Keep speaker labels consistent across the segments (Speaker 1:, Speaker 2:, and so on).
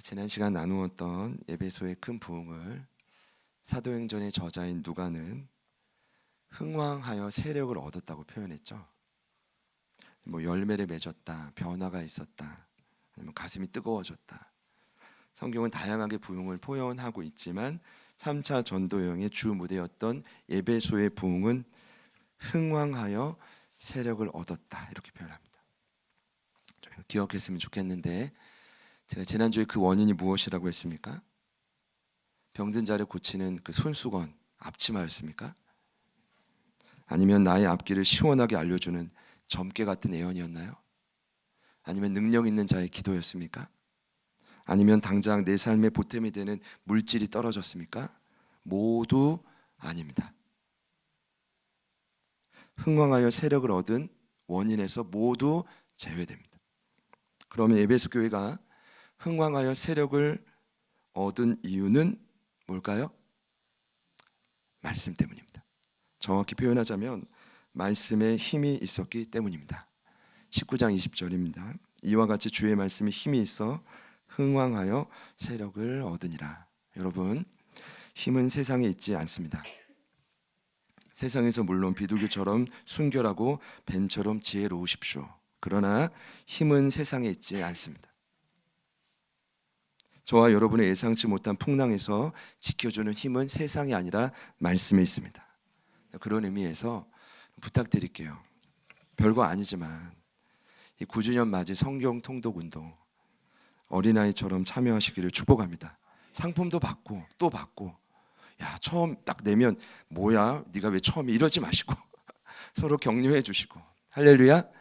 Speaker 1: 지난 시간 나누었던 에베소의 큰 부흥을 사도행전의 저자인 누가는 흥왕하여 세력을 얻었다고 표현했죠. 열매를 맺었다, 변화가 있었다, 아니면 가슴이 뜨거워졌다. 성경은 다양하게 부흥을 표현하고 있지만 3차 전도 여행의 주 무대였던 에베소의 부흥은 흥왕하여 세력을 얻었다 이렇게 표현합니다. 기억했으면 좋겠는데 제가 지난주에 그 원인이 무엇이라고 했습니까? 병든 자를 고치는 그 손수건, 앞치마였습니까? 아니면 나의 앞길을 시원하게 알려주는 점괘 같은 애언이었나요? 아니면 능력 있는 자의 기도였습니까? 아니면 당장 내 삶의 보탬이 되는 물질이 떨어졌습니까? 모두 아닙니다. 흥왕하여 세력을 얻은 원인에서 모두 제외됩니다. 그러면 에베소 교회가 흥왕하여 세력을 얻은 이유는 뭘까요? 말씀 때문입니다. 정확히 표현하자면 말씀에 힘이 있었기 때문입니다. 19장 20절입니다. 이와 같이 주의 말씀에 힘이 있어 흥왕하여 세력을 얻으니라. 여러분, 힘은 세상에 있지 않습니다. 세상에서 물론 비둘기처럼 순결하고 뱀처럼 지혜로우십시오. 그러나 힘은 세상에 있지 않습니다. 저와 여러분의 예상치 못한 풍랑에서 지켜주는 힘은 세상이 아니라 말씀에 있습니다. 그런 의미에서 부탁드릴게요. 별거 아니지만 이 9주년 맞이 성경 통독 운동 어린아이처럼 참여하시기를 축복합니다. 상품도 받고 또 받고, 야 처음 딱 내면 뭐야 네가 왜 처음이, 이러지 마시고 서로 격려해 주시고, 할렐루야.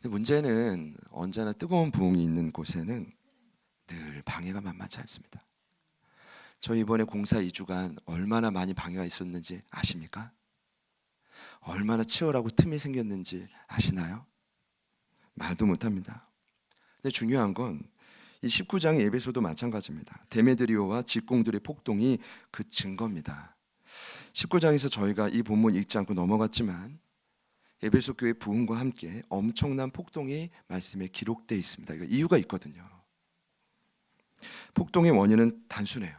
Speaker 1: 근데 문제는 언제나 뜨거운 부흥이 있는 곳에는 늘 방해가 만만치 않습니다. 저 이번에 공사 2주간 얼마나 많이 방해가 있었는지 아십니까? 얼마나 치열하고 틈이 생겼는지 아시나요? 말도 못합니다. 근데 중요한 건 이 19장의 에베소도 마찬가지입니다. 데메드리오와 직공들의 폭동이 그 증거입니다. 19장에서 저희가 이 본문 읽지 않고 넘어갔지만 에베소 교회 부흥과 함께 엄청난 폭동이 말씀에 기록되어 있습니다. 이거 이유가 있거든요. 폭동의 원인은 단순해요.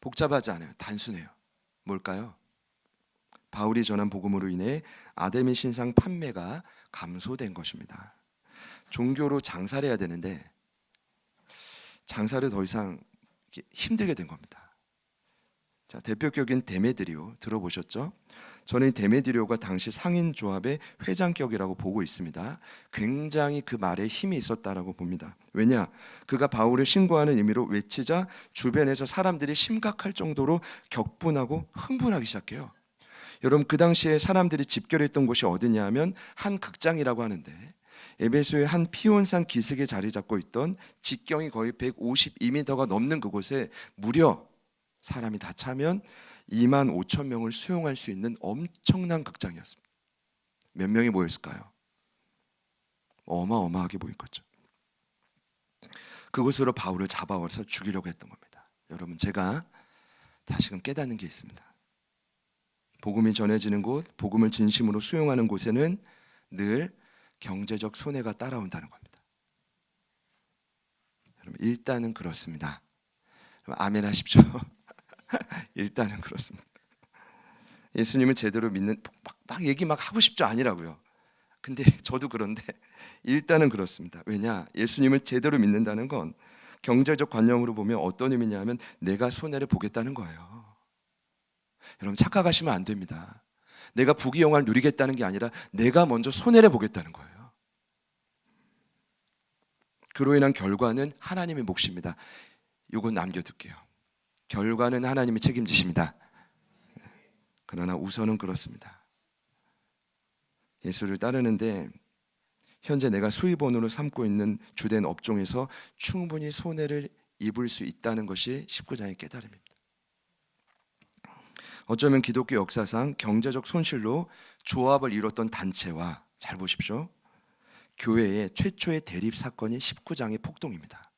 Speaker 1: 복잡하지 않아요. 단순해요. 뭘까요? 바울이 전한 복음으로 인해 아데미 신상 판매가 감소된 것입니다. 종교로 장사를 해야 되는데 장사를 더 이상 힘들게 된 겁니다. 자, 대표격인 데메드리오 들어보셨죠? 저는 데메드리오가 당시 상인조합의 회장격이라고 보고 있습니다. 굉장히 그 말에 힘이 있었다라고 봅니다. 왜냐? 그가 바울을 신고하는 의미로 외치자 주변에서 사람들이 심각할 정도로 격분하고 흥분하기 시작해요. 여러분, 그 당시에 사람들이 집결했던 곳이 어디냐 하면 한 극장이라고 하는데, 에베소의 한 피온산 기슭에 자리 잡고 있던 직경이 거의 152m가 넘는 그곳에 무려 사람이 다 차면 2만 5천 명을 수용할 수 있는 엄청난 극장이었습니다. 몇 명이 모였을까요? 어마어마하게 모인 거죠. 그곳으로 바울을 잡아와서 죽이려고 했던 겁니다. 여러분, 제가 다시금 깨닫는 게 있습니다. 복음이 전해지는 곳, 복음을 진심으로 수용하는 곳에는 늘 경제적 손해가 따라온다는 겁니다. 여러분, 일단은 그렇습니다. 아멘 하십시오. 일단은 그렇습니다. 예수님을 제대로 믿는, 막 얘기 막 하고 싶죠? 아니라고요. 근데 저도 그런데 일단은 그렇습니다. 왜냐? 예수님을 제대로 믿는다는 건 경제적 관념으로 보면 어떤 의미냐면 내가 손해를 보겠다는 거예요. 여러분, 착각하시면 안 됩니다. 내가 부귀영화를 누리겠다는 게 아니라 내가 먼저 손해를 보겠다는 거예요. 그로 인한 결과는 하나님의 몫입니다. 이건 남겨둘게요. 결과는 하나님이 책임지십니다. 그러나 우선은 그렇습니다. 예수를 따르는데 현재 내가 수입원으로 삼고 있는 주된 업종에서 충분히 손해를 입을 수 있다는 것이 19장의 깨달음입니다. 어쩌면 기독교 역사상 경제적 손실로 조합을 이뤘던 단체와, 잘 보십시오, 교회의 최초의 대립 사건이 19장의 폭동입니다.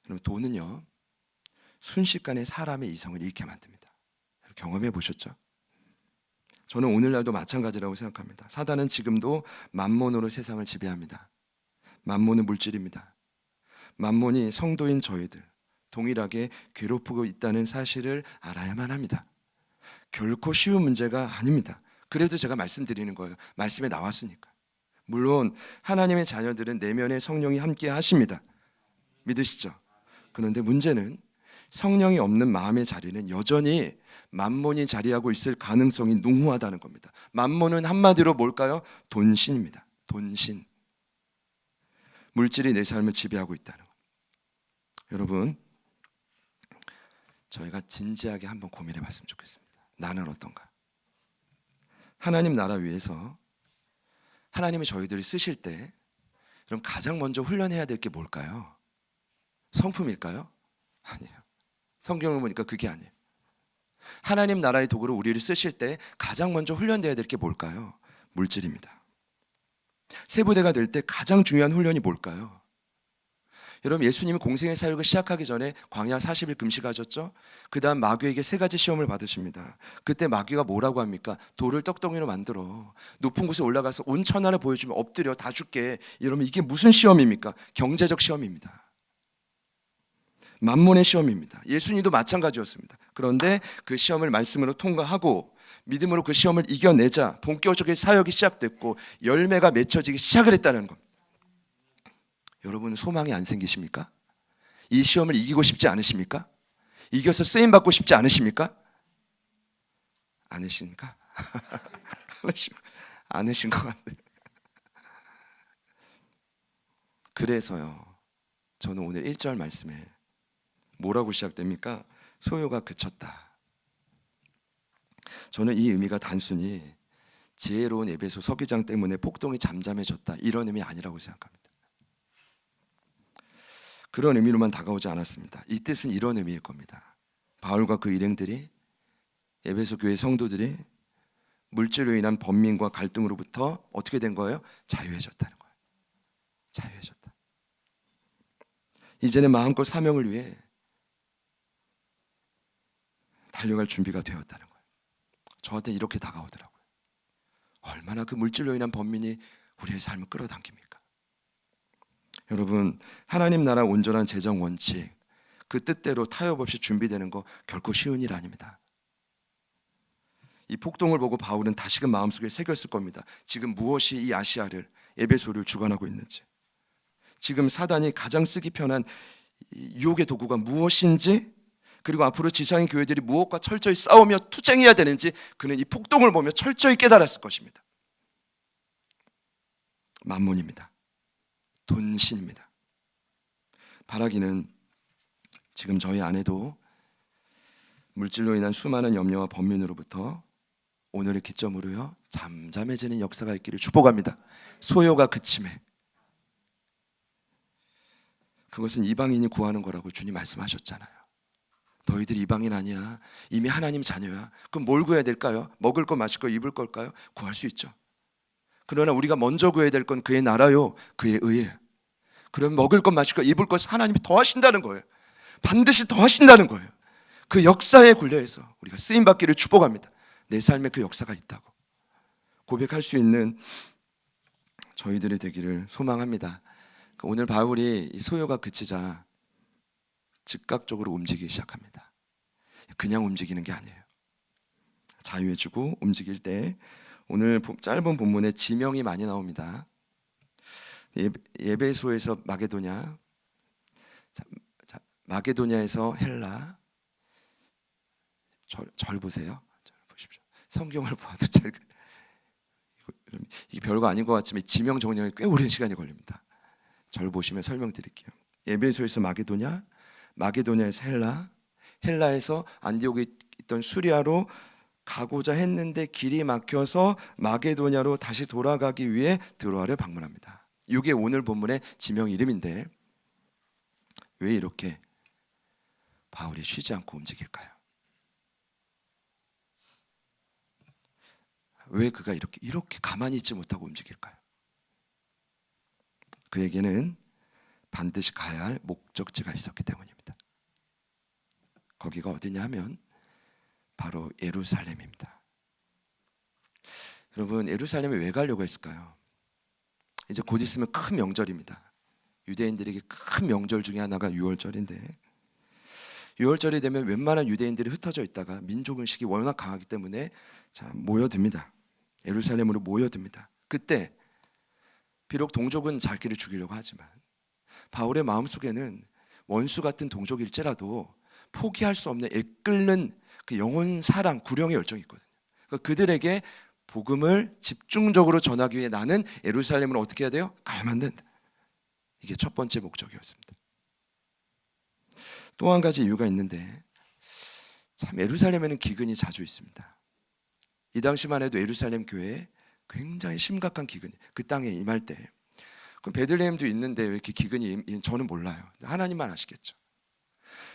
Speaker 1: 여러분, 돈은요 순식간에 사람의 이성을 잃게 만듭니다. 경험해 보셨죠? 저는 오늘날도 마찬가지라고 생각합니다. 사단은 지금도 만몬으로 세상을 지배합니다. 만몬은 물질입니다. 만몬이 성도인 저희들 동일하게 괴롭히고 있다는 사실을 알아야만 합니다. 결코 쉬운 문제가 아닙니다. 그래도 제가 말씀드리는 거예요. 말씀에 나왔으니까. 물론 하나님의 자녀들은 내면에 성령이 함께 하십니다. 믿으시죠? 그런데 문제는 성령이 없는 마음의 자리는 여전히 만몬이 자리하고 있을 가능성이 농후하다는 겁니다. 만몬은 한마디로 뭘까요? 돈신입니다. 돈신. 물질이 내 삶을 지배하고 있다는 것. 여러분, 저희가 진지하게 한번 고민해 봤으면 좋겠습니다. 나는 어떤가? 하나님 나라 위해서 하나님이 저희들을 쓰실 때 그럼 가장 먼저 훈련해야 될 게 뭘까요? 성품일까요? 아니에요. 성경을 보니까 그게 아니에요. 하나님 나라의 도구로 우리를 쓰실 때 가장 먼저 훈련돼야 될 게 뭘까요? 물질입니다. 세부대가 될 때 가장 중요한 훈련이 뭘까요? 여러분, 예수님이 공생의 사역을 시작하기 전에 광야 40일 금식하셨죠? 그 다음 마귀에게 3가지 시험을 받으십니다. 그때 마귀가 뭐라고 합니까? 돌을 떡덩이로 만들어 높은 곳에 올라가서 온 천하를 보여주면 엎드려 다 죽게. 이러면 이게 무슨 시험입니까? 경제적 시험입니다. 만몬의 시험입니다. 예수님도 마찬가지였습니다. 그런데 그 시험을 말씀으로 통과하고 믿음으로 그 시험을 이겨내자 본격적인 사역이 시작됐고 열매가 맺혀지기 시작을 했다는 겁니다. 여러분, 소망이 안 생기십니까? 이 시험을 이기고 싶지 않으십니까? 이겨서 쓰임 받고 싶지 않으십니까? 않으십니까? 않으신 것 같아요. 그래서요, 저는 오늘 1절 말씀에 뭐라고 시작됩니까? 소요가 그쳤다. 저는 이 의미가 단순히 지혜로운 에베소 서기장 때문에 폭동이 잠잠해졌다 이런 의미 아니라고 생각합니다. 그런 의미로만 다가오지 않았습니다. 이 뜻은 이런 의미일 겁니다. 바울과 그 일행들이, 에베소 교회 성도들이 물질로 인한 번민과 갈등으로부터 어떻게 된 거예요? 자유해졌다는 거예요. 자유해졌다. 이제는 마음껏 사명을 위해 달려갈 준비가 되었다는 거예요. 저한테 이렇게 다가오더라고요. 얼마나 그 물질로 인한 번민이 우리의 삶을 끌어당깁니까? 여러분, 하나님 나라 온전한 재정 원칙, 그 뜻대로 타협 없이 준비되는 거 결코 쉬운 일 아닙니다. 이 폭동을 보고 바울은 다시금 마음속에 새겼을 겁니다. 지금 무엇이 이 아시아를, 에베소를 주관하고 있는지, 지금 사단이 가장 쓰기 편한 유혹의 도구가 무엇인지, 그리고 앞으로 지상의 교회들이 무엇과 철저히 싸우며 투쟁해야 되는지 그는 이 폭동을 보며 철저히 깨달았을 것입니다. 만몬입니다. 돈신입니다. 바라기는 지금 저희 안에도 물질로 인한 수많은 염려와 번민으로부터 오늘을 기점으로요 잠잠해지는 역사가 있기를 축복합니다. 소요가 그침에 그것은 이방인이 구하는 거라고 주님 말씀하셨잖아요. 너희들 이방인 아니야. 이미 하나님 자녀야. 그럼 뭘 구해야 될까요? 먹을 거, 마실 거, 입을 걸까요? 구할 수 있죠. 그러나 우리가 먼저 구해야 될 건 그의 나라요, 그의 의예요. 그럼 먹을 것, 마실 것, 입을 것 하나님이 더 하신다는 거예요. 반드시 더 하신다는 거예요. 그 역사에 굴려서 우리가 쓰임받기를 축복합니다. 내 삶에 그 역사가 있다고 고백할 수 있는 저희들이 되기를 소망합니다. 오늘 바울이 이 소요가 그치자 즉각적으로 움직이기 시작합니다. 그냥 움직이는 게 아니에요. 자유해지고 움직일 때 오늘 짧은 본문에 지명이 많이 나옵니다. 에베소에서 마게도냐, 마게도냐에서 헬라. 절 보세요. 절 보십시오. 성경을 봐도 이게 별거 아닌 것 같지만 지명 정리에 꽤 오랜 시간이 걸립니다. 절 보시면 설명드릴게요. 에베소에서 마게도냐, 마게도냐에서 헬라, 헬라에서 안디옥에 있던 수리아로 가고자 했는데 길이 막혀서 마게도냐로 다시 돌아가기 위해 드로아를 방문합니다. 이게 오늘 본문의 지명 이름인데 왜 이렇게 바울이 쉬지 않고 움직일까요? 왜 그가 이렇게 가만히 있지 못하고 움직일까요? 그에게는 반드시 가야 할 목적지가 있었기 때문입니다. 거기가 어디냐 하면 바로 예루살렘입니다. 여러분, 예루살렘에 왜 가려고 했을까요? 이제 곧 있으면 큰 명절입니다. 유대인들에게 큰 명절 중에 하나가 유월절인데, 유월절이 되면 웬만한 유대인들이 흩어져 있다가 민족의식이 워낙 강하기 때문에 모여듭니다. 예루살렘으로 모여듭니다. 그때 비록 동족은 자기를 죽이려고 하지만 바울의 마음속에는 원수 같은 동족일지라도 포기할 수 없는 애끓는 그 영혼 사랑, 구령의 열정이 있거든요. 그러니까 그들에게 복음을 집중적으로 전하기 위해 나는 예루살렘을 어떻게 해야 돼요? 가야만 된다. 이게 첫 번째 목적이었습니다. 또 한 가지 이유가 있는데, 참 예루살렘에는 기근이 자주 있습니다. 이 당시만 해도 예루살렘 교회에 굉장히 심각한 기근이 그 땅에 임할 때, 그럼 베들레헴도 있는데 왜 이렇게 기근이 저는 몰라요. 하나님만 아시겠죠.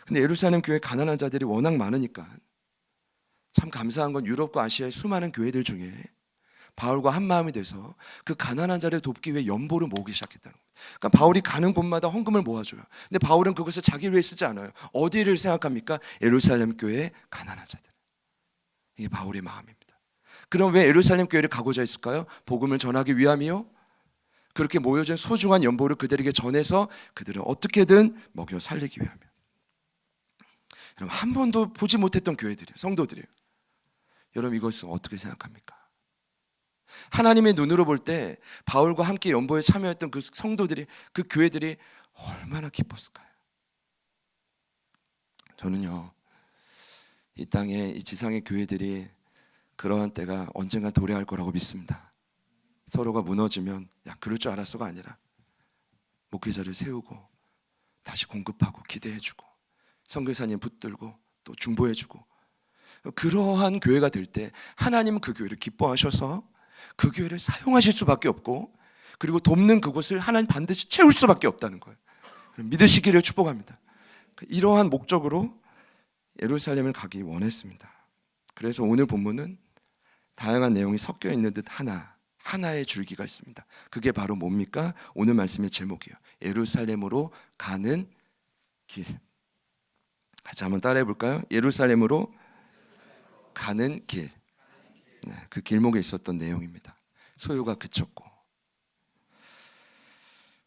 Speaker 1: 근데 예루살렘 교회 가난한 자들이 워낙 많으니까 참 감사한 건 유럽과 아시아의 수많은 교회들 중에 바울과 한 마음이 돼서 그 가난한 자를 돕기 위해 연보를 모으기 시작했다는 거예요. 그러니까 바울이 가는 곳마다 헌금을 모아줘요. 근데 바울은 그것을 자기를 위해 쓰지 않아요. 어디를 생각합니까? 예루살렘 교회의 가난한 자들. 이게 바울의 마음입니다. 그럼 왜 예루살렘 교회를 가고자 했을까요? 복음을 전하기 위함이요? 그렇게 모여진 소중한 연보를 그들에게 전해서 그들을 어떻게든 먹여 살리기 위함이요. 여러분, 한 번도 보지 못했던 교회들이에요. 성도들이에요. 여러분, 이것은 어떻게 생각합니까? 하나님의 눈으로 볼 때 바울과 함께 연보에 참여했던 그 성도들이, 그 교회들이 얼마나 기뻤을까요? 저는요, 이 땅에, 이 지상의 교회들이 그러한 때가 언젠가 도래할 거라고 믿습니다. 서로가 무너지면 야, 그럴 줄 알았어가 아니라 목회자를 세우고 다시 공급하고 기대해주고 선교사님 붙들고 또 중보해주고, 그러한 교회가 될 때 하나님은 그 교회를 기뻐하셔서 그 교회를 사용하실 수밖에 없고, 그리고 돕는 그곳을 하나님 반드시 채울 수밖에 없다는 거예요. 믿으시기를 축복합니다. 이러한 목적으로 예루살렘을 가기 원했습니다. 그래서 오늘 본문은 다양한 내용이 섞여 있는 듯 하나의 줄기가 있습니다. 그게 바로 뭡니까? 오늘 말씀의 제목이에요. 예루살렘으로 가는 길. 같이 한번 따라해 볼까요? 예루살렘으로 가는 길. 네, 그 길목에 있었던 내용입니다. 소요가 그쳤고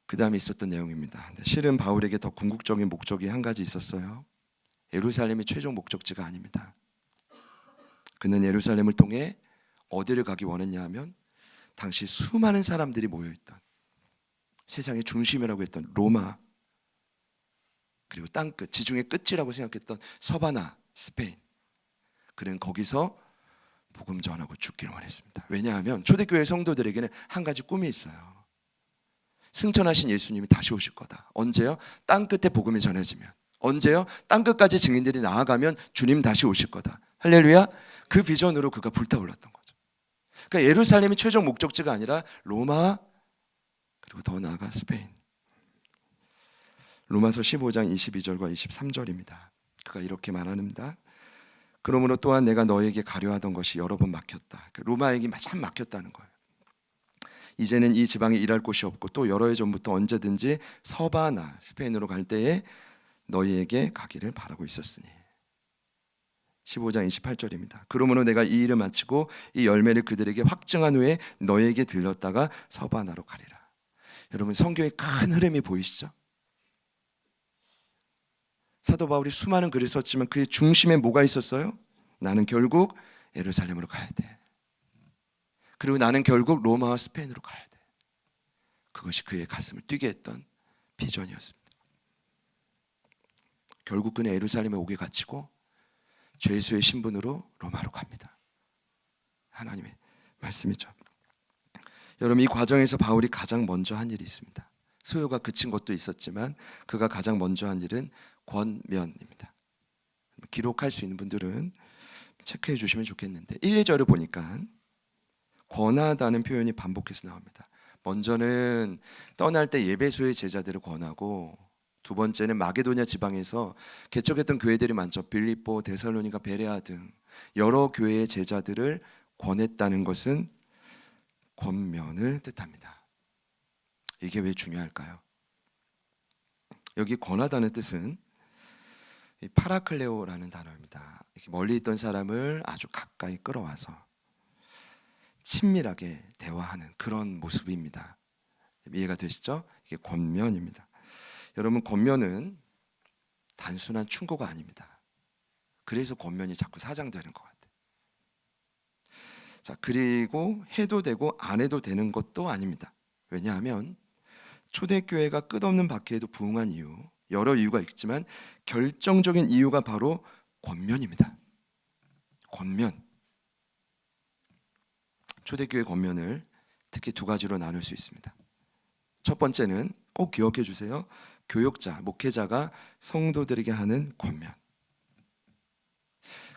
Speaker 1: 그 다음에 있었던 내용입니다. 실은 바울에게 더 궁극적인 목적이 한 가지 있었어요. 예루살렘이 최종 목적지가 아닙니다. 그는 예루살렘을 통해 어디를 가기 원했냐 하면 당시 수많은 사람들이 모여있던 세상의 중심이라고 했던 로마, 그리고 땅끝, 지중해 끝이라고 생각했던 서바나, 스페인, 그는 거기서 복음 전하고 죽기를 원했습니다. 왜냐하면 초대교회 성도들에게는 한 가지 꿈이 있어요. 승천하신 예수님이 다시 오실 거다. 언제요? 땅끝에 복음이 전해지면. 언제요? 땅끝까지 증인들이 나아가면 주님 다시 오실 거다. 할렐루야. 그 비전으로 그가 불타올랐던 거죠. 그러니까 예루살렘이 최종 목적지가 아니라 로마, 그리고 더 나아가 스페인. 로마서 15장 22절과 23절입니다. 그가 이렇게 말합니다. 그러므로 또한 내가 너에게 가려 하던 것이 여러 번 막혔다. 로마에게 참 막혔다는 거예요. 이제는 이 지방에 일할 곳이 없고 또 여러 해 전부터 언제든지 서바나, 스페인으로 갈 때에 너희에게 가기를 바라고 있었으니. 15장 28절입니다. 그러므로 내가 이 일을 마치고 이 열매를 그들에게 확증한 후에 너희에게 들렀다가 서바나로 가리라. 여러분, 성경의 큰 흐름이 보이시죠? 사도 바울이 수많은 글을 썼지만 그의 중심에 뭐가 있었어요? 나는 결국 예루살렘으로 가야 돼. 그리고 나는 결국 로마와 스페인으로 가야 돼. 그것이 그의 가슴을 뛰게 했던 비전이었습니다. 결국 그는 예루살렘에 오게 갇히고 죄수의 신분으로 로마로 갑니다. 하나님의 말씀이죠. 여러분, 이 과정에서 바울이 가장 먼저 한 일이 있습니다. 소요가 그친 것도 있었지만 그가 가장 먼저 한 일은 권면입니다. 기록할 수 있는 분들은 체크해 주시면 좋겠는데 1, 2절을 보니까 권하다는 표현이 반복해서 나옵니다. 먼저는 떠날 때 예배소의 제자들을 권하고, 두 번째는 마게도냐 지방에서 개척했던 교회들이 많죠. 빌립보, 데살로니가, 베레아 등 여러 교회의 제자들을 권했다는 것은 권면을 뜻합니다. 이게 왜 중요할까요? 여기 권하다는 뜻은 파라클레오라는 단어입니다. 이렇게 멀리 있던 사람을 아주 가까이 끌어와서 친밀하게 대화하는 그런 모습입니다. 이해가 되시죠? 이게 권면입니다. 여러분, 권면은 단순한 충고가 아닙니다. 그래서 권면이 자꾸 사장되는 것 같아요. 자, 그리고 해도 되고 안 해도 되는 것도 아닙니다. 왜냐하면 초대교회가 끝없는 박해에도 부응한 이유, 여러 이유가 있지만 결정적인 이유가 바로 권면입니다. 권면. 초대교회 권면을 특히 두 가지로 나눌 수 있습니다. 첫 번째는 꼭 기억해 주세요. 교역자, 목회자가 성도들에게 하는 권면.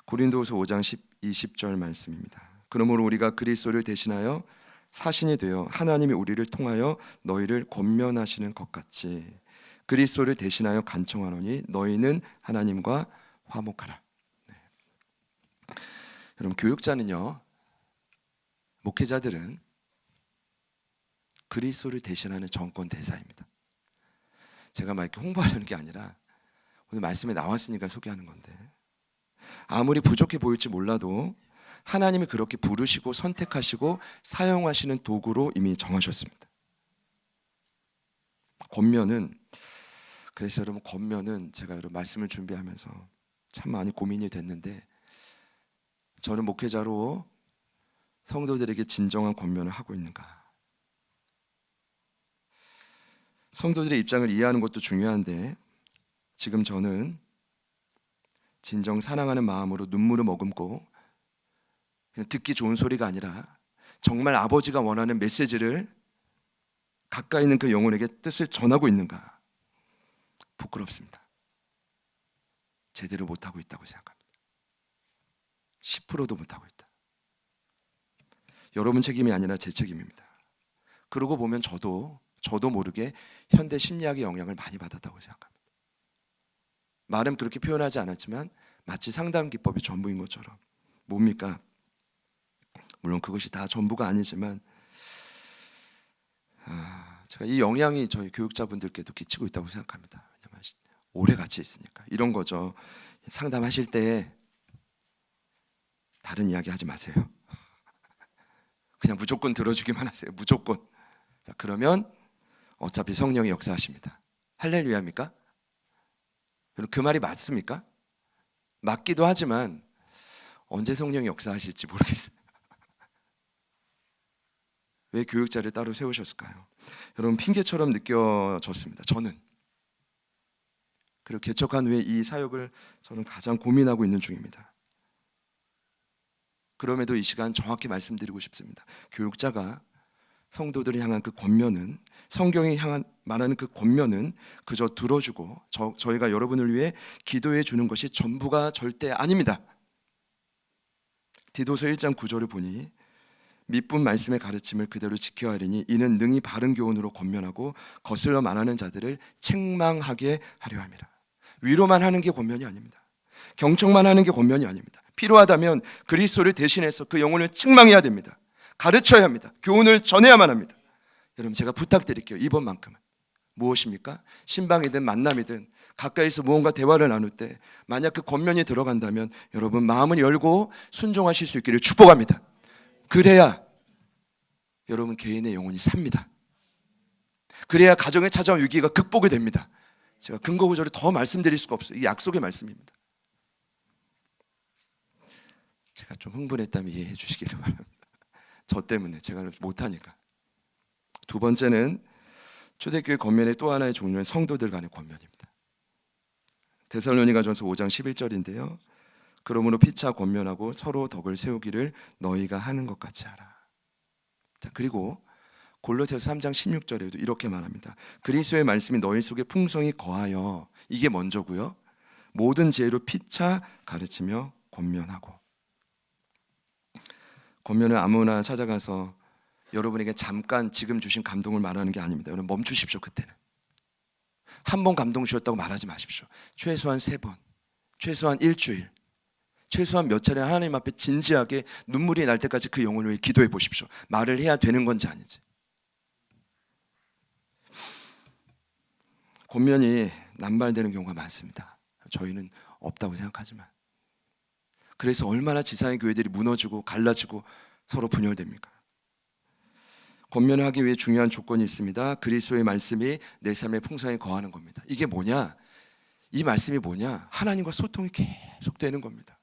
Speaker 1: 고린도후서 5장 20절 말씀입니다. 그러므로 우리가 그리스도를 대신하여 사신이 되어 하나님이 우리를 통하여 너희를 권면하시는 것 같이 그리스도를 대신하여 간청하노니 너희는 하나님과 화목하라. 네. 여러분, 교육자는요, 목회자들은 그리스도를 대신하는 정권 대사입니다. 제가 막 이렇게 홍보하려는 게 아니라 오늘 말씀에 나왔으니까 소개하는 건데, 아무리 부족해 보일지 몰라도 하나님이 그렇게 부르시고 선택하시고 사용하시는 도구로 이미 정하셨습니다. 권면은, 그래서 여러분, 권면은 제가 여러분 말씀을 준비하면서 참 많이 고민이 됐는데, 저는 목회자로 성도들에게 진정한 권면을 하고 있는가? 성도들의 입장을 이해하는 것도 중요한데, 지금 저는 진정 사랑하는 마음으로 눈물을 머금고 그냥 듣기 좋은 소리가 아니라 정말 아버지가 원하는 메시지를 가까이 있는 그 영혼에게 뜻을 전하고 있는가? 부끄럽습니다. 제대로 못하고 있다고 생각합니다. 10%도 못하고 있다. 여러분 책임이 아니라 제 책임입니다. 그러고 보면 저도 모르게 현대 심리학의 영향을 많이 받았다고 생각합니다. 말은 그렇게 표현하지 않았지만 마치 상담 기법이 전부인 것처럼. 뭡니까? 물론 그것이 다 전부가 아니지만 제가 이 영향이 저희 교육자분들께도 끼치고 있다고 생각합니다. 왜냐하면 오래 같이 있으니까. 이런 거죠. 상담하실 때 다른 이야기 하지 마세요. 그냥 무조건 들어주기만 하세요. 무조건. 자, 그러면 어차피 성령이 역사하십니다. 할렐루야입니까? 그 말이 맞습니까? 맞기도 하지만 언제 성령이 역사하실지 모르겠어요. 왜 교육자를 따로 세우셨을까요? 여러분, 핑계처럼 느껴졌습니다. 저는. 그리고 개척한 후에 이 사역을 저는 가장 고민하고 있는 중입니다. 그럼에도 이 시간 정확히 말씀드리고 싶습니다. 교육자가 성도들을 향한 그 권면은, 성경이 향한 말하는 그 권면은 그저 들어주고 저희가 여러분을 위해 기도해 주는 것이 전부가 절대 아닙니다. 디도서 1장 9절을 보니 밑분 말씀의 가르침을 그대로 지켜야 하리니 이는 능히 바른 교훈으로 권면하고 거슬러 말하는 자들을 책망하게 하려 함이라. 위로만 하는 게 권면이 아닙니다. 경청만 하는 게 권면이 아닙니다. 필요하다면 그리스도를 대신해서 그 영혼을 책망해야 됩니다. 가르쳐야 합니다. 교훈을 전해야만 합니다. 여러분, 제가 부탁드릴게요. 이번만큼은 무엇입니까? 신방이든 만남이든 가까이서 무언가 대화를 나눌 때 만약 그 권면이 들어간다면 여러분 마음을 열고 순종하실 수 있기를 축복합니다. 그래야 여러분 개인의 영혼이 삽니다. 그래야 가정에 찾아온 위기가 극복이 됩니다. 제가 근거 구절을 더 말씀드릴 수가 없어요. 이 약속의 말씀입니다. 제가 좀 흥분했다면 이해해 주시기를 바랍니다. 저 때문에 제가 못하니까. 두 번째는 초대교회 권면의 또 하나의 종류는 성도들 간의 권면입니다. 데살로니가전서 5장 11절인데요. 그러므로 피차 권면하고 서로 덕을 세우기를 너희가 하는 것 같이 하라. 자, 그리고 골로새서 3장 16절에도 이렇게 말합니다. 그리스도의 말씀이 너희 속에 풍성히 거하여, 이게 먼저고요. 모든 지혜로 피차 가르치며 권면하고. 권면을 아무나 찾아가서 여러분에게 잠깐 지금 주신 감동을 말하는 게 아닙니다. 여러분 멈추십시오. 그때는 한 번 감동 주셨다고 말하지 마십시오. 최소한 3번, 최소한 일주일, 최소한 몇 차례 하나님 앞에 진지하게 눈물이 날 때까지 그 영혼을 위해 기도해 보십시오. 말을 해야 되는 건지 아닌지. 권면이 남발되는 경우가 많습니다. 저희는 없다고 생각하지만. 그래서 얼마나 지상의 교회들이 무너지고 갈라지고 서로 분열됩니까? 권면을 하기 위해 중요한 조건이 있습니다. 그리스도의 말씀이 내 삶의 풍성에 거하는 겁니다. 이게 뭐냐? 이 말씀이 뭐냐? 하나님과 소통이 계속 되는 겁니다.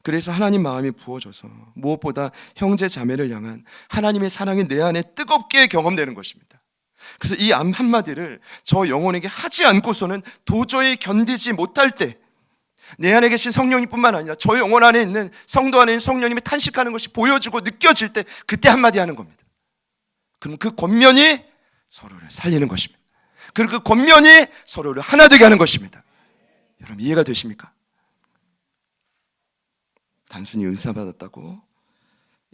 Speaker 1: 그래서 하나님 마음이 부어져서 무엇보다 형제 자매를 향한 하나님의 사랑이 내 안에 뜨겁게 경험되는 것입니다. 그래서 이 한마디를 저 영혼에게 하지 않고서는 도저히 견디지 못할 때, 내 안에 계신 성령님뿐만 아니라 저 영혼 안에 있는 성도 안에 있는 성령님이 탄식하는 것이 보여지고 느껴질 때, 그때 한마디 하는 겁니다. 그럼 그 권면이 서로를 살리는 것입니다. 그리고 그 권면이 서로를 하나 되게 하는 것입니다. 여러분 이해가 되십니까? 단순히 은사받았다고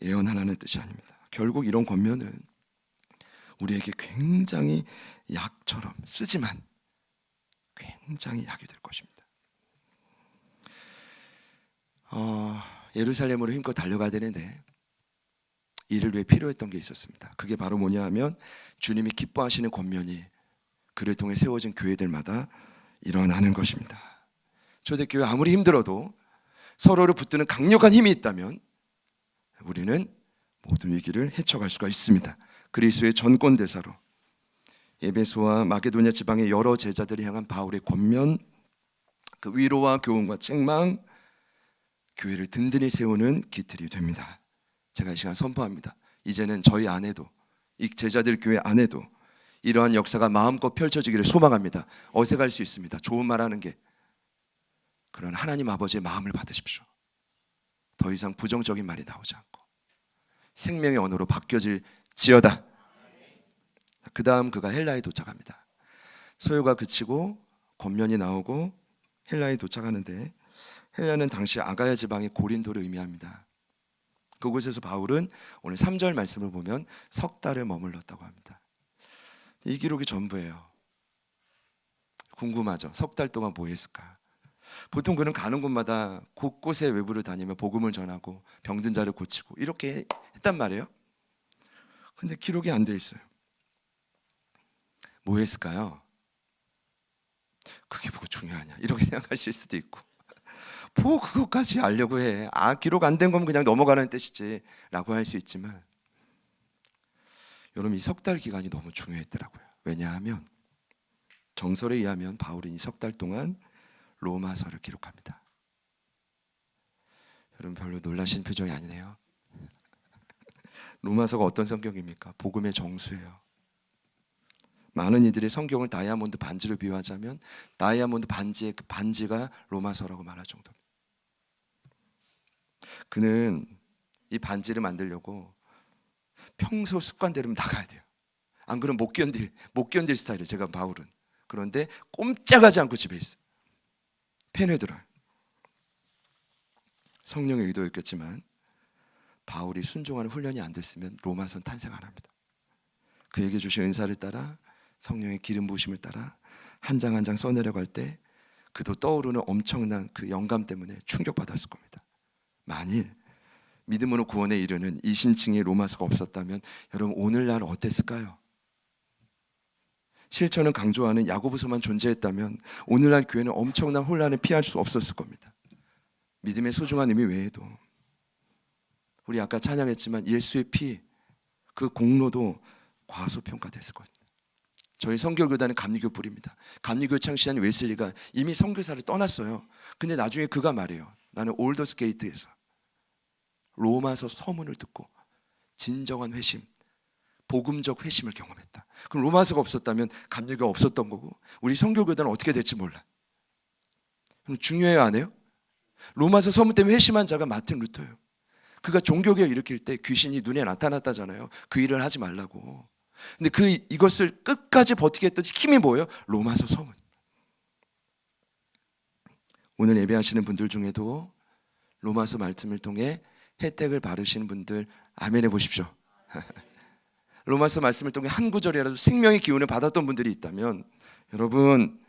Speaker 1: 예언하라는 뜻이 아닙니다. 결국 이런 권면은 우리에게 굉장히 약처럼 쓰지만 굉장히 약이 될 것입니다. 예루살렘으로 힘껏 달려가야 되는데 이를 위해 필요했던 게 있었습니다. 그게 바로 뭐냐 하면 주님이 기뻐하시는 권면이 그를 통해 세워진 교회들마다 일어나는 것입니다. 초대교회 아무리 힘들어도 서로를 붙드는 강력한 힘이 있다면 우리는 모든 위기를 헤쳐갈 수가 있습니다. 그리스도의 전권대사로 에베소와 마게도냐 지방의 여러 제자들을 향한 바울의 권면, 그 위로와 교훈과 책망, 교회를 든든히 세우는 기틀이 됩니다. 제가 이 시간 선포합니다. 이제는 저희 안에도, 이 제자들 교회 안에도 이러한 역사가 마음껏 펼쳐지기를 소망합니다. 어색할 수 있습니다. 좋은 말하는 게. 그런 하나님 아버지의 마음을 받으십시오. 더 이상 부정적인 말이 나오지 않고 생명의 언어로 바뀌어질지어다. 그 다음 그가 헬라에 도착합니다. 소요가 그치고 권면이 나오고 헬라에 도착하는데, 헬라는 당시 아가야 지방의 고린도를 의미합니다. 그곳에서 바울은 오늘 3절 말씀을 보면 석 달을 머물렀다고 합니다. 이 기록이 전부예요. 궁금하죠? 석 달 동안 뭐 했을까? 보통 그는 가는 곳마다 곳곳에 외부를 다니며 복음을 전하고 병든 자를 고치고 이렇게 했단 말이에요. 근데 기록이 안 돼 있어요. 뭐 했을까요? 그게 뭐가 중요하냐 이렇게 생각하실 수도 있고, 뭐 그것까지 알려고 해. 기록 안 된 거면 그냥 넘어가는 뜻이지 라고 할 수 있지만, 여러분 이 석 달 기간이 너무 중요했더라고요. 왜냐하면 정설에 의하면 바울은 이 석 달 동안 로마서를 기록합니다. 여러분 별로 놀라신 표정이 아니네요. 로마서가 어떤 성경입니까? 복음의 정수예요. 많은 이들이 성경을 다이아몬드 반지로 비유하자면 다이아몬드 반지의 그 반지가 로마서라고 말할 정도입니다. 그는 이 반지를 만들려고 평소 습관대로 나가야 돼요. 안 그러면 못 견딜 스타일이에요. 제가 바울은. 그런데 꼼짝하지 않고 집에 있어요. 펜을 들어요. 성령의 의도였겠지만 바울이 순종하는 훈련이 안 됐으면 로마서는 탄생 안 합니다. 그에게 주신 은사를 따라 성령의 기름 부으심을 따라 한 장 한 장 써내려갈 때 그도 떠오르는 엄청난 그 영감 때문에 충격받았을 겁니다. 만일 믿음으로 구원에 이르는 이신층의 로마서가 없었다면 여러분 오늘날 어땠을까요? 실천을 강조하는 야고보서만 존재했다면 오늘날 교회는 엄청난 혼란을 피할 수 없었을 겁니다. 믿음의 소중한 의미 외에도 우리 아까 찬양했지만 예수의 피, 그 공로도 과소평가됐을 겁니다. 저희 선교교단은 감리교 뿌리입니다. 감리교 창시한 웨슬리가 이미 선교사를 떠났어요. 근데 나중에 그가 말해요. 나는 올더스 게이트에서 로마서 서문을 듣고 진정한 회심, 복음적 회심을 경험했다. 그럼 로마서가 없었다면 감리교가 없었던 거고 우리 선교교단은 어떻게 될지 몰라. 그럼 중요해요 안 해요? 로마서 서문 때문에 회심한 자가 마틴 루터예요. 그가 종교개혁 일으킬 때 귀신이 눈에 나타났다잖아요. 그 일을 하지 말라고. 근데 이것을 끝까지 버티게 했던 힘이 뭐예요? 로마서 서문. 오늘 예배하시는 분들 중에도 로마서 말씀을 통해 혜택을 받으시는 분들 아멘 해보십시오. 로마서 말씀을 통해 한 구절이라도 생명의 기운을 받았던 분들이 있다면 여러분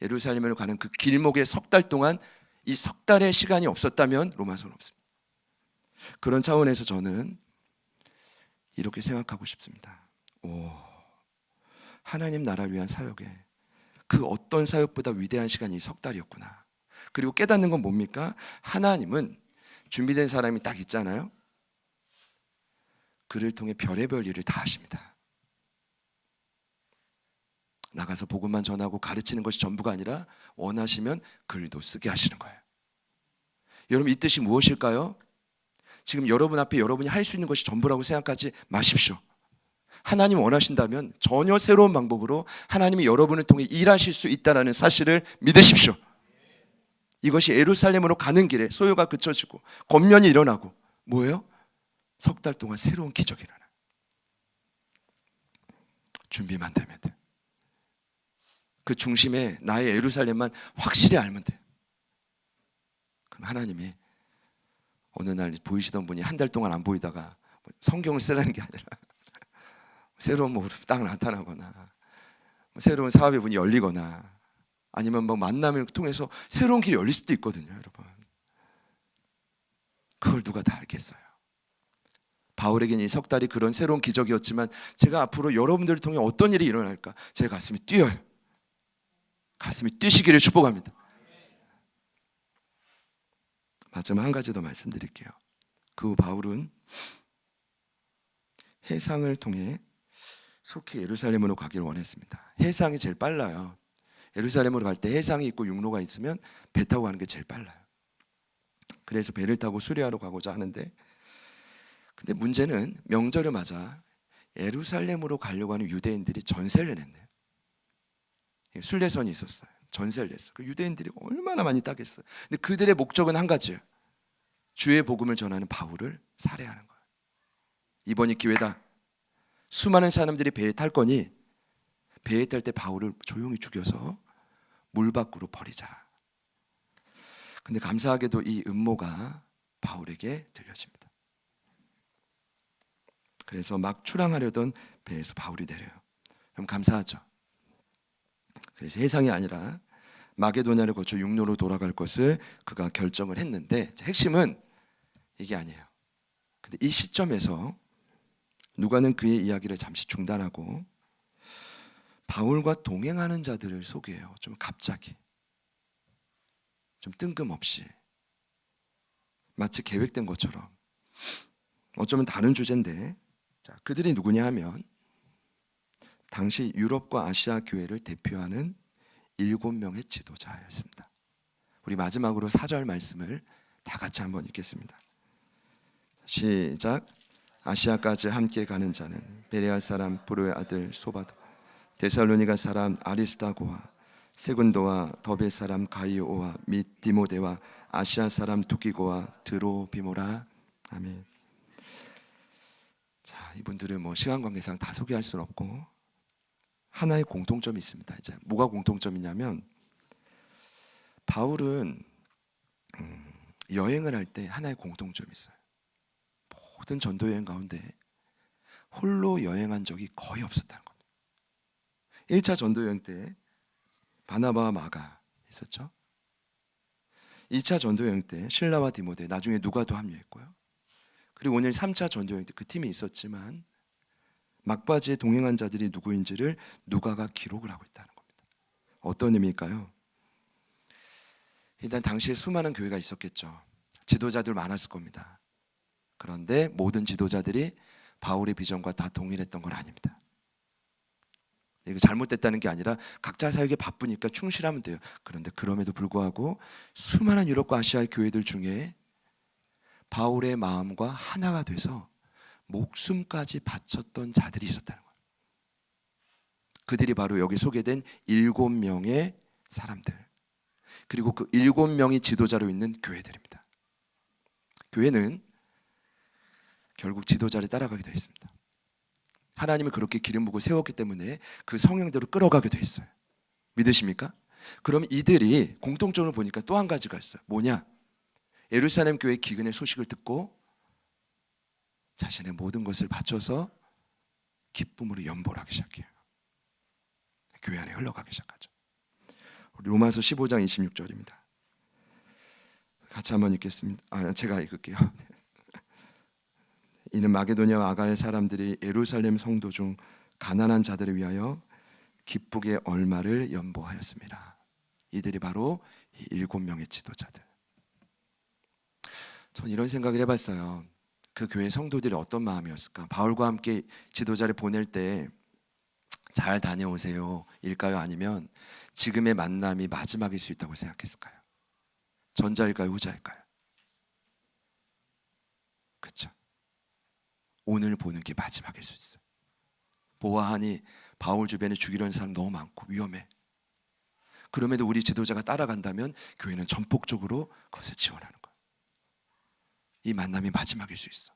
Speaker 1: 예루살렘으로 가는 그 길목에 석 달 동안 이 석 달의 시간이 없었다면 로마서는 없습니다. 그런 차원에서 저는 이렇게 생각하고 싶습니다. 하나님 나라를 위한 사역에 그 어떤 사역보다 위대한 시간이 석 달이었구나. 그리고 깨닫는 건 뭡니까? 하나님은 준비된 사람이 딱 있잖아요. 그를 통해 별의별 일을 다 하십니다. 나가서 복음만 전하고 가르치는 것이 전부가 아니라 원하시면 글도 쓰게 하시는 거예요. 여러분, 이 뜻이 무엇일까요? 지금 여러분 앞에 여러분이 할 수 있는 것이 전부라고 생각하지 마십시오. 하나님 원하신다면 전혀 새로운 방법으로 하나님이 여러분을 통해 일하실 수 있다는 사실을 믿으십시오. 이것이 예루살렘으로 가는 길에 소요가 그쳐지고 권면이 일어나고 뭐예요? 석 달 동안 새로운 기적이 일어나. 준비만 되면 돼. 그 중심에 나의 예루살렘만 확실히 알면 돼. 그럼 하나님이 어느 날 보이시던 분이 한 달 동안 안 보이다가 성경을 쓰라는 게 아니라 새로운 모습이 딱 나타나거나 새로운 사업의 문이 열리거나 아니면 뭐 만남을 통해서 새로운 길이 열릴 수도 있거든요, 여러분. 그걸 누가 다 알겠어요? 바울에게는 이 석 달이 그런 새로운 기적이었지만 제가 앞으로 여러분들을 통해 어떤 일이 일어날까 제 가슴이 뛰어요. 가슴이 뛰시기를 축복합니다. 마지막 한 가지 더 말씀드릴게요. 그 후 바울은 해상을 통해 속히 예루살렘으로 가기를 원했습니다. 해상이 제일 빨라요. 예루살렘으로 갈 때 해상이 있고 육로가 있으면 배 타고 가는 게 제일 빨라요. 그래서 배를 타고 수리아로 가고자 하는데, 근데 문제는 명절을 맞아 예루살렘으로 가려고 하는 유대인들이 전세를 냈네요. 순례선이 있었어요. 전세를 냈어요. 그 유대인들이 얼마나 많이 따겠어요. 근데 그들의 목적은 한 가지예요. 주의 복음을 전하는 바울을 살해하는 거예요. 이번이 기회다. 수많은 사람들이 배에 탈 거니 배에 탈 때 바울을 조용히 죽여서 물 밖으로 버리자. 근데 감사하게도 이 음모가 바울에게 들려집니다. 그래서 막 출항하려던 배에서 바울이 내려요. 그럼 감사하죠. 그래서 해상이 아니라 마게도냐를 거쳐 육로로 돌아갈 것을 그가 결정을 했는데, 핵심은 이게 아니에요. 근데 이 시점에서 누가는 그의 이야기를 잠시 중단하고 바울과 동행하는 자들을 소개해요. 좀 갑자기, 좀 뜬금없이, 마치 계획된 것처럼. 어쩌면 다른 주제인데, 자, 그들이 누구냐 하면 당시 유럽과 아시아 교회를 대표하는 7명의 지도자였습니다. 우리 마지막으로 4절 말씀을 다 같이 한번 읽겠습니다. 시작. 아시아까지 함께 가는 자는 베레아 사람 브로의 아들 소바도, 데살로니가 사람 아리스다고와, 세군도와 더베 사람 가이오와 및 디모데와 아시아 사람 두기고와 드로비모라. 아멘. 자, 이분들은 뭐 시간 관계상 다 소개할 수는 없고 하나의 공통점이 있습니다. 이제 뭐가 공통점이냐면 바울은 여행을 할 때 하나의 공통점이 있어요. 모든 전도 여행 가운데 홀로 여행한 적이 거의 없었다는 겁니다. 1차 전도 여행 때 바나바와 마가 있었죠. 2차 전도 여행 때 실라와 디모데, 나중에 누가도 합류했고요. 그리고 오늘 3차 전도 여행 때 그 팀이 있었지만 막바지에 동행한 자들이 누구인지를 누가가 기록을 하고 있다는 겁니다. 어떤 의미일까요? 일단 당시에 수많은 교회가 있었겠죠. 지도자들 많았을 겁니다. 그런데 모든 지도자들이 바울의 비전과 다 동일했던 건 아닙니다. 이거 잘못됐다는 게 아니라 각자 사역에 바쁘니까 충실하면 돼요. 그런데 그럼에도 불구하고 수많은 유럽과 아시아의 교회들 중에 바울의 마음과 하나가 돼서 목숨까지 바쳤던 자들이 있었다는 거예요. 그들이 바로 여기 소개된 7명의 사람들, 그리고 그 7명이 지도자로 있는 교회들입니다. 교회는 결국 지도자를 따라가게 되어 있습니다. 하나님이 그렇게 기름 부고 세웠기 때문에 그 성향대로 끌어가게 되어 있어요. 믿으십니까? 그럼 이들이 공통점을 보니까 또 한 가지가 있어요. 뭐냐? 예루살렘 교회 기근의 소식을 듣고 자신의 모든 것을 바쳐서 기쁨으로 연보를 하기 시작해요. 교회 안에 흘러가기 시작하죠. 로마서 15장 26절입니다. 같이 한번 읽겠습니다. 제가 읽을게요. 이는 마게도냐와 아가야 사람들이 예루살렘 성도 중 가난한 자들을 위하여 기쁘게 얼마를 연보하였습니다. 이들이 바로 이 7명의 지도자들. 전 이런 생각을 해봤어요. 그 교회 성도들이 어떤 마음이었을까? 바울과 함께 지도자를 보낼 때 잘 다녀오세요 일까요? 아니면 지금의 만남이 마지막일 수 있다고 생각했을까요? 전자일까요? 후자일까요? 그렇죠. 오늘 보는 게 마지막일 수 있어요. 보아하니 바울 주변에 죽이려는 사람 너무 많고 위험해. 그럼에도 우리 지도자가 따라간다면 교회는 전폭적으로 그것을 지원하는 거예요. 이 만남이 마지막일 수 있어.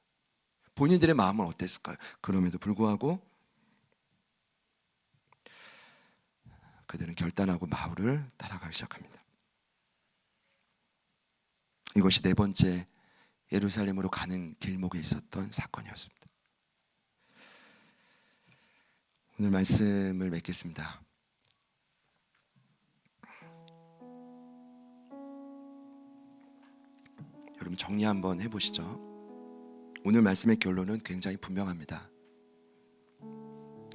Speaker 1: 본인들의 마음은 어땠을까요? 그럼에도 불구하고 그들은 결단하고 바울을 따라가기 시작합니다. 이것이 네 번째 예루살렘으로 가는 길목에 있었던 사건이었습니다. 오늘 말씀을 맺겠습니다. 여러분 정리 한번 해보시죠. 오늘 말씀의 결론은 굉장히 분명합니다.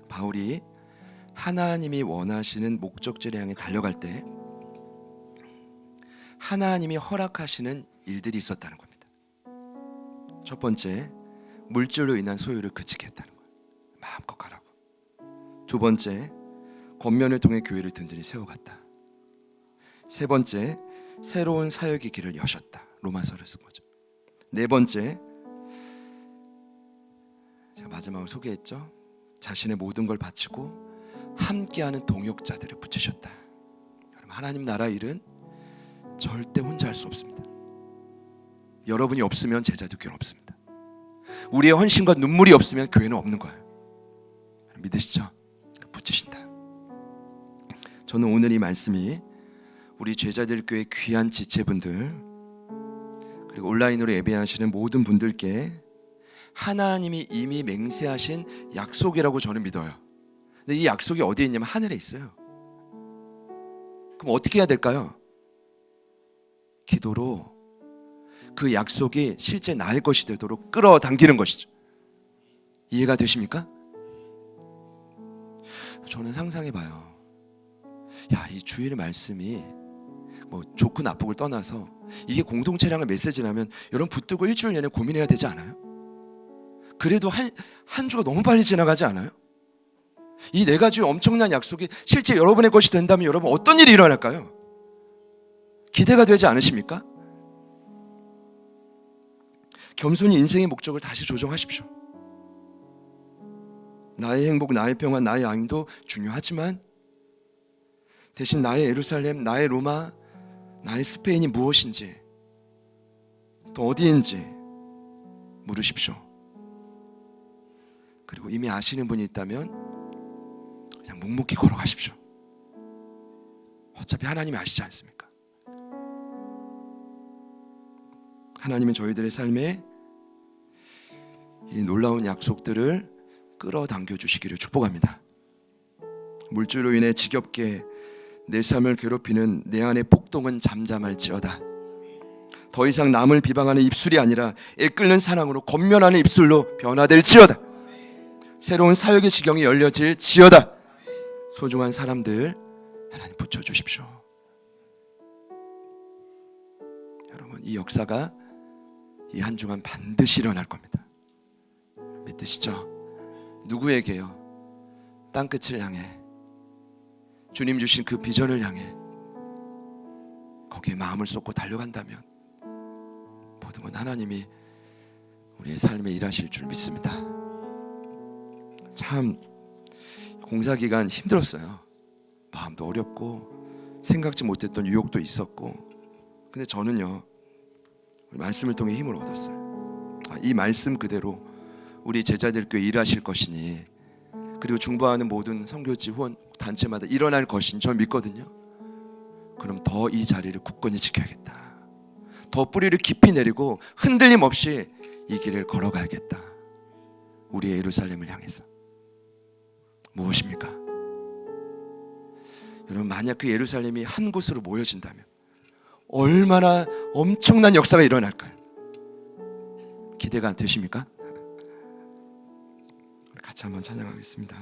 Speaker 1: 바울이 하나님이 원하시는 목적지를 향해 달려갈 때 하나님이 허락하시는 일들이 있었다는 겁니다. 첫 번째, 물질로 인한 소유를 그치게 했다는 거예요. 마음껏 가라고. 두 번째, 권면을 통해 교회를 든든히 세워갔다. 세 번째, 새로운 사역의 길을 여셨다. 로마서를 쓴 거죠. 네 번째, 제가 마지막으로 소개했죠. 자신의 모든 걸 바치고 함께하는 동역자들을 붙이셨다. 여러분, 하나님 나라 일은 절대 혼자 할 수 없습니다. 여러분이 없으면 제자도 교회는 없습니다. 우리의 헌신과 눈물이 없으면 교회는 없는 거예요. 믿으시죠? 붙이신다. 저는 오늘 이 말씀이 우리 제자들 교회 귀한 지체분들 그리고 온라인으로 예배하시는 모든 분들께 하나님이 이미 맹세하신 약속이라고 저는 믿어요. 근데 이 약속이 어디에 있냐면 하늘에 있어요. 그럼 어떻게 해야 될까요? 기도로 그 약속이 실제 나의 것이 되도록 끌어당기는 것이죠. 이해가 되십니까? 저는 상상해봐요. 야, 이 주일의 말씀이 뭐 좋고 나쁘고를 떠나서 이게 공동체량의 메시지라면 여러분 붙들고 일주일 내내 고민해야 되지 않아요? 그래도 한 주가 너무 빨리 지나가지 않아요? 이 네 가지의 엄청난 약속이 실제 여러분의 것이 된다면 여러분 어떤 일이 일어날까요? 기대가 되지 않으십니까? 겸손히 인생의 목적을 다시 조정하십시오. 나의 행복, 나의 평안, 나의 안위도 중요하지만 대신 나의 예루살렘, 나의 로마, 나의 스페인이 무엇인지 또 어디인지 물으십시오. 그리고 이미 아시는 분이 있다면 그냥 묵묵히 걸어가십시오. 어차피 하나님이 아시지 않습니까? 하나님은 저희들의 삶에 이 놀라운 약속들을 끌어당겨 주시기를 축복합니다. 물질로 인해 지겹게 내 삶을 괴롭히는 내 안의 폭동은 잠잠할지어다. 더 이상 남을 비방하는 입술이 아니라 애끓는 사랑으로 권면하는 입술로 변화될지어다. 새로운 사역의 지경이 열려질지어다. 소중한 사람들 하나님 붙여주십시오. 여러분, 이 역사가 이 한 주간 반드시 일어날 겁니다. 믿으시죠? 누구에게요? 땅끝을 향해 주님 주신 그 비전을 향해 거기에 마음을 쏟고 달려간다면 모든 건 하나님이 우리의 삶에 일하실 줄 믿습니다. 참 공사기간 힘들었어요. 마음도 어렵고 생각지 못했던 유혹도 있었고, 근데 저는요 말씀을 통해 힘을 얻었어요. 이 말씀 그대로 우리 제자들께 일하실 것이니, 그리고 중보하는 모든 선교지 후원 단체마다 일어날 것인 저 믿거든요. 그럼 더 이 자리를 굳건히 지켜야겠다. 더 뿌리를 깊이 내리고 흔들림 없이 이 길을 걸어가야겠다. 우리의 예루살렘을 향해서. 무엇입니까? 여러분, 만약 그 예루살렘이 한 곳으로 모여진다면 얼마나 엄청난 역사가 일어날까요? 기대가 안 되십니까? 같이 한번 찬양하겠습니다.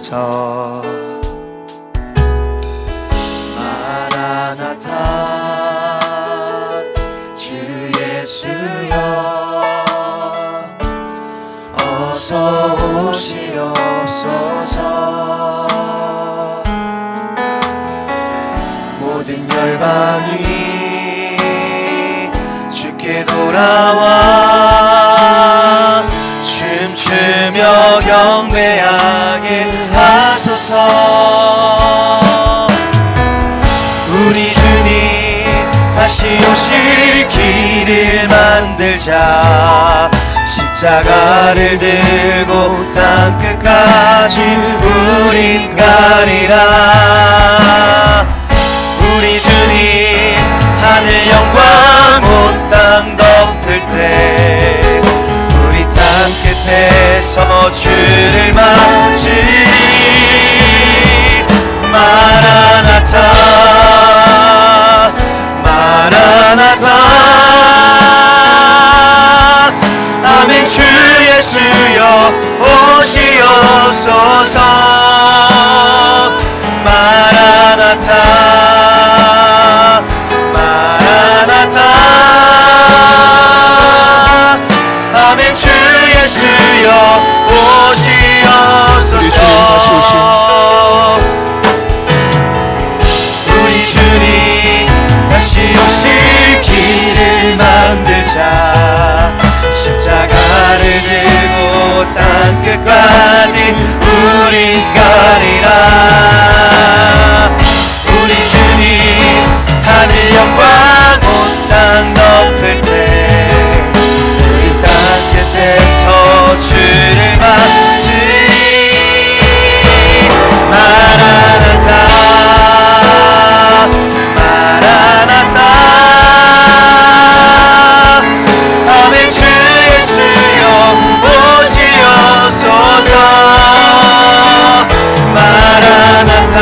Speaker 2: 주옵소서. 마라나타 주 예수여 어서 오시옵소서. 모든 열방이 주께 돌아와 춤추며 경배하게 하소서. 우리 주님 다시 오실 길을 만들자. 십자가를 들고 땅끝까지 우린 가리라. 우리 주님 하늘 영광 온 땅 덮을 때 우리 땅끝에서 주를 맞으리. 마라나타 마라나타 아멘. 주 예수여 오시옵소서. 마라나타 마라나타 아멘. 주 예수여 오시옵소서. 우리 주님 다시 오실 길을 만들자. 십자가를 들고 땅끝까지 우린 가리라. 우리 주님 하늘 영광 온 땅 덮을 때 우리 땅끝에서 주를 맞으리. 마라나타 마라나타 아멘. 주 예수여 오시옵소서. 마라나타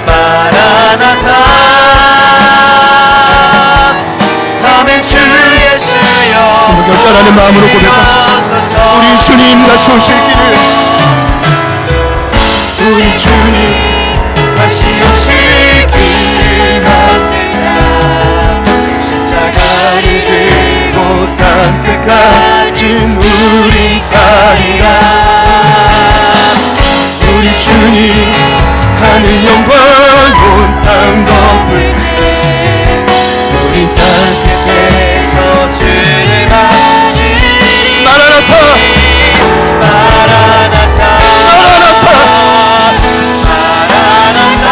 Speaker 2: 마라나타 아멘. 주 예수여
Speaker 3: 결단하는 마음으로 고백하소서. 우리 주님 다시 오실 길을,
Speaker 2: 우리 주님 다시 오실 길을 만들자. 십자가를 들고 땅끝까지 우리 가리라. 우리 주님 하늘 영광 온 땅 덮을 때 우리 땅끝에서 주를 맞으리.
Speaker 3: 마라나타
Speaker 2: 마라나타
Speaker 3: 마라나타
Speaker 2: 마라나타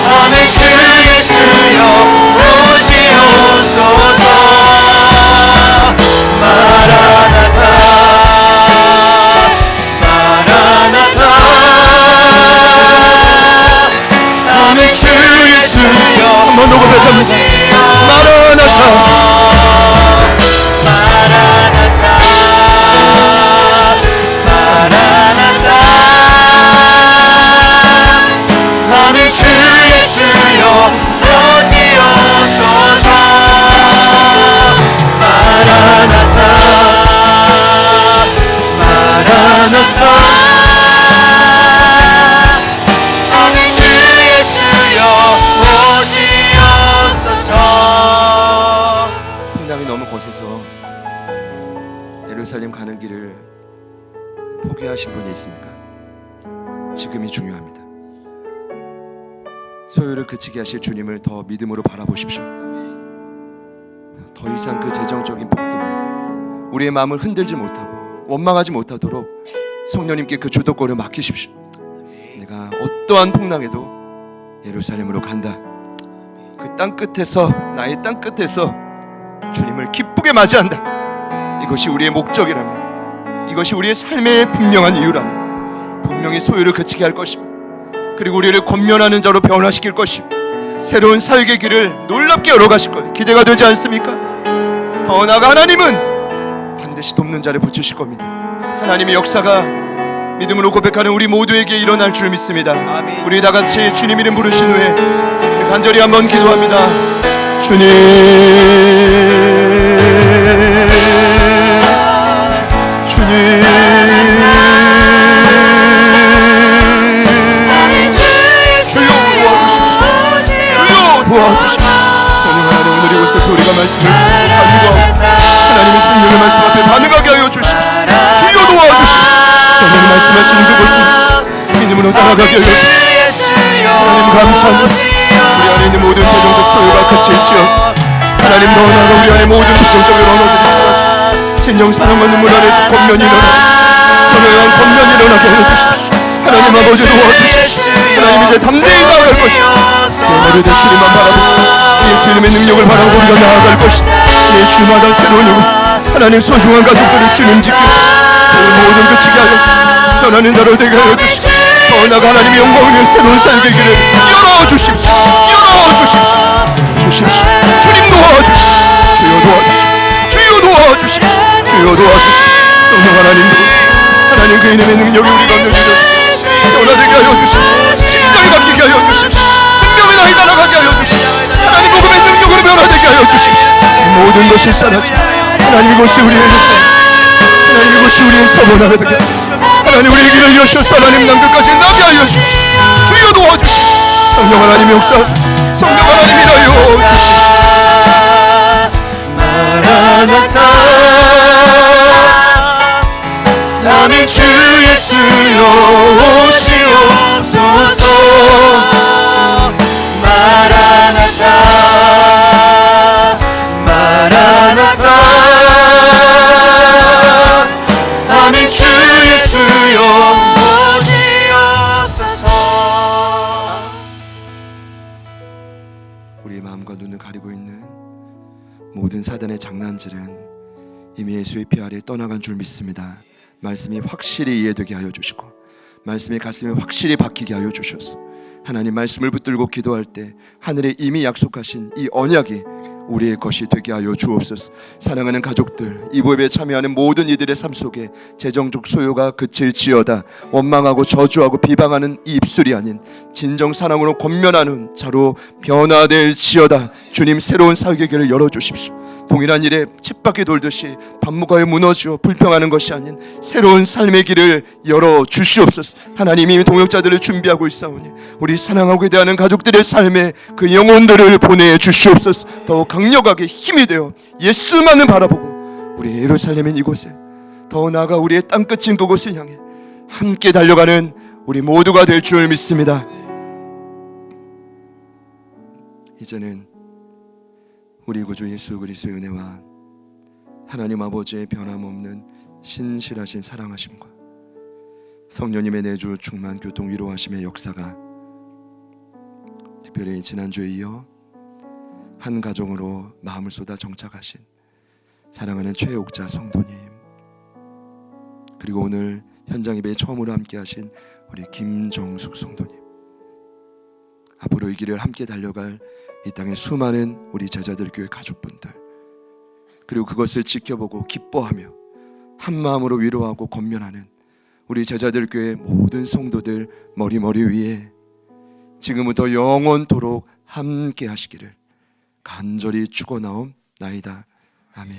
Speaker 2: 아멘. 주 예수여 오시옵소서. 마라나타 마라나타 아멘. 주 예수여
Speaker 3: 한번 더 고백합니다. 마라나타
Speaker 2: 마라나타 마라나타 아멘. 주 예수여 오시옵소서. 마라나타 마라나타 아멘. 주 예수여 오시옵소서.
Speaker 1: 풍랑이 너무 거세서 예루살렘 가는 길을 포기하신 분이 있습니까? 지금이 중요합니다. 소요를 그치게 하실 주님을 더 믿음으로 바라보십시오. 더 이상 그 재정적인 폭동에 우리의 마음을 흔들지 못하고 원망하지 못하도록 성령님께 그 주도권을 맡기십시오. 내가 어떠한 풍랑에도 예루살렘으로 간다. 그 땅끝에서, 나의 땅끝에서 주님을 기쁘게 맞이한다. 이것이 우리의 목적이라면, 이것이 우리의 삶의 분명한 이유라면 분명히 소요를 그치게 할 것입니다. 그리고 우리를 권면하는 자로 변화시킬 것입니다. 새로운 사역의 길을 놀랍게 열어가실 거예요. 기대가 되지 않습니까? 더 나아가 하나님은 반드시 돕는 자를 붙이실 겁니다. 하나님의 역사가 믿음으로 고백하는 우리 모두에게 일어날 줄 믿습니다.
Speaker 2: 아멘.
Speaker 1: 우리 다 같이 주님 이름 부르신 후에 우리 간절히 한번 기도합니다. 주님
Speaker 3: 따라가게 하여 주옵소서. 하나님 감사합니다. 우리 안에 있는 모든 재정적 소유가 그칠지어다. 하나님 더 나아가 우리 안에 모든 부정적인 언어들이 사라지고 진정 사랑과 눈물 안에서 권면이 일어나게, 선한 권면이 일어나게 하여 주십시오. 하나님 아버지 도와주십시오. 하나님 이제 담대히 나아갈 것이다. 머리를 주님만 바라보고 예수님의 능력을 바라보고 우리가 나아갈 것이다. 예, 주마다 새로운 영혼, 하나님 소중한 가족들을 주님 지키고 모든 그치게 하여 주시고 떠나는 자로 되게 하여 주시고 더 나아가 하나님의 영광을 위해 새로운 삶의 길을 열어주십시오. 주십시오. 주님 도와주십시오. 주여 도와주십시오. 성령 하나님도 하나님 그 이름의 능력이 우리 가운데 주셔서 변화되게 하여 주십시오. 심장이 바뀌게 하여 주십시오. 생명의 날이 날아가게 하여 주십시오. 하나님 복음의 능력으로 변화되게 하여 주십시오. 모든 것이 사라지고 하나님 이곳이 우리의 하나님 이곳이 우리의 서원하게 하여 주십시오. 하나님 우리의 길을 여셔서 하나님 난 끝까지 나게 하여 주십시오. 주여 도와주십시오. 성령 하나님 역사하소서. 성령 하나님 일하여 주십시오.
Speaker 2: 마라나타 아멘. 주 예수여 오시옵소서. 마라나타 마라나타 아멘. 주 예수여 오시옵소서.
Speaker 1: 우리의 마음과 눈을 가리고 있는 모든 사단의 장난질은 이미 예수의 피 아래 떠나간 줄 믿습니다. 말씀이 확실히 이해되게 하여 주시고 말씀이 가슴에 확실히 박히게 하여 주셔서 하나님 말씀을 붙들고 기도할 때 하늘에 이미 약속하신 이 언약이 우리의 것이 되게 하여 주옵소서. 사랑하는 가족들, 이 부업에 참여하는 모든 이들의 삶 속에 재정적 소요가 그칠지어다. 원망하고 저주하고 비방하는 이 입술이 아닌 진정 사랑으로 권면하는 자로 변화될지어다. 주님 새로운 사역의 길을 열어주십시오. 동일한 일에 쳇바퀴 돌듯이 반목하여 무너지고 불평하는 것이 아닌 새로운 삶의 길을 열어주시옵소서. 하나님이 동역자들을 준비하고 있사오니 우리 사랑하고 대하는 가족들의 삶에 그 영혼들을 보내주시옵소서. 더욱 강력하게 힘이 되어 예수만을 바라보고 우리 예루살렘인 이곳에 더 나아가 우리의 땅끝인 그곳을 향해 함께 달려가는 우리 모두가 될 줄 믿습니다. 이제는 우리 구주 예수 그리스도의 은혜와 하나님 아버지의 변함없는 신실하신 사랑하심과 성령님의 내주 충만 교통 위로하심의 역사가 특별히 지난주에 이어 한 가정으로 마음을 쏟아 정착하신 사랑하는 최옥자 성도님, 그리고 오늘 현장 예배에 처음으로 함께 하신 우리 김정숙 성도님, 앞으로 이 길을 함께 달려갈 이 땅의 수많은 우리 제자들 교회 가족분들, 그리고 그것을 지켜보고 기뻐하며 한 마음으로 위로하고 권면하는 우리 제자들 교회 모든 성도들 머리 위에 지금부터 영원토록 함께 하시기를 간절히 축원하옵나이다. 아멘.